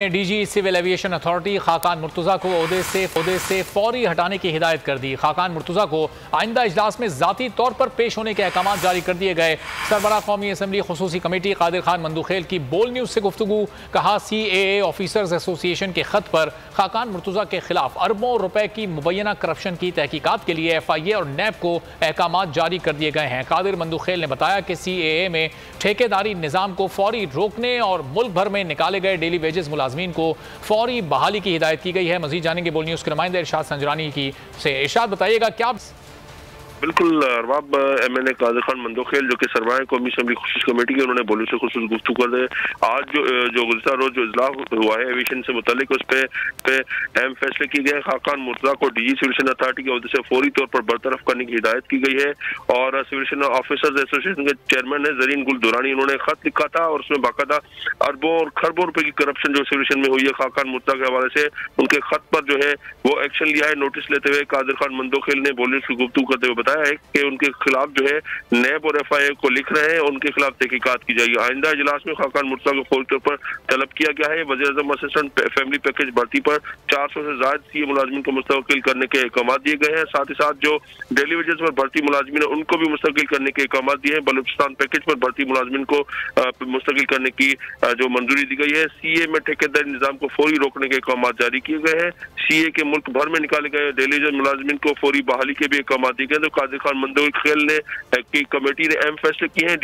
DG civil aviation authority Khaqan Murtaza को ओहदे से फौरी हटाने की हिदायत कर दी। खाकान मुर्तज़ा को आइंदा इजलास में ज़ाती तौर पर पेश होने के अहकाम जारी कर दिए गए। सरबराह कौमी असम्बली खुसूसी कमेटी कादिर खान मंदूखेल की बोल न्यूज़ से गुफ्तगू। कहा CAA ऑफिसर्स एसोसिएशन के खत पर खाकान मुर्तज़ा के खिलाफ अरबों रुपए की मुबैना करप्शन की तहकीकात के लिए FIA और NAB को अहकाम जारी कर दिए गए हैं। कादिर मंदूखेल ने बताया कि CAA में ठेकेदारी निज़ाम को फौरी रोकने और मुल्क भर में निकाले गए डेली वेजेस मुलाजमीन को फौरी बहाली की हिदायत की गई है। मजीद जानेंगे बोल न्यूज़ के नुमाइंदे इरशाद संजरानी की से। इरशाद बताइएगा क्या? बिल्कुल अरबाब MNA कादिर खान मंदूखेल जो कि सरबराह कौमी असम्बली खुसूसी कमेटी के उन्होंने बोली से खुसूस गुफ्तगू कर रहे। आज जो गुज़श्ता रोज जो इजलास हुआ है एविएशन से मुतालिक उस पे अहम फैसले किए गए। खाकान मुर्तज़ा को डीजी सिविल एविएशन अथॉरिटी के अहदे से फौरी तौर पर बरतरफ करने की हिदायत की गई है और सिविल एविएशन ऑफिसर्स एसोसिएशन के चेयरमैन है ज़रीन गुल दुरानी, उन्होंने खत लिखा था और उसमें बाकायदा अरबों और खरबों रुपए की करप्शन जो सिविल एविएशन में हुई है खाकान मुर्तज़ा के हवाले से उनके खत पर जो है वो एक्शन लिया है। नोटिस लेते हुए कादिर खान मंदूखेल ने बोलने की गुफ्तगू करते हुए बताया है कि उनके खिलाफ जो है NAB और FIA को लिख रहे हैं, उनके खिलाफ तहकीकात की जाएगी। आइंदा इजलास में खाकान मुर्तज़ा को फौरी तौर पर तलब किया गया है। वज़ीर-ए-आज़म असिस्टेंट फैमिली पैकेज भर्ती पर 400 से ज्यादा CA मुलाजमीन को मुस्तकिल करने के अहकाम दिए गए हैं। साथ ही साथ जो डेली वेजेस पर भर्ती मुलाजमीन है उनको भी मुस्तकिल करने के अहकाम दिए हैं। बलूचिस्तान पैकेज पर भर्ती मुलाजमीन को मुस्तकिल करने की जो मंजूरी दी गई है। CA में ठेकेदारी निज़ाम को फौरी रोकने के अहकाम जारी किए गए हैं। CA के मुल्क भर में निकाले गए डेली वेजेस मुलाजमीन को फौरी बहाली के भी अहकाम दिए गए। तो कादिर खान मंदूखेल ने की कमेटी ने अहम फैसले किए हैं।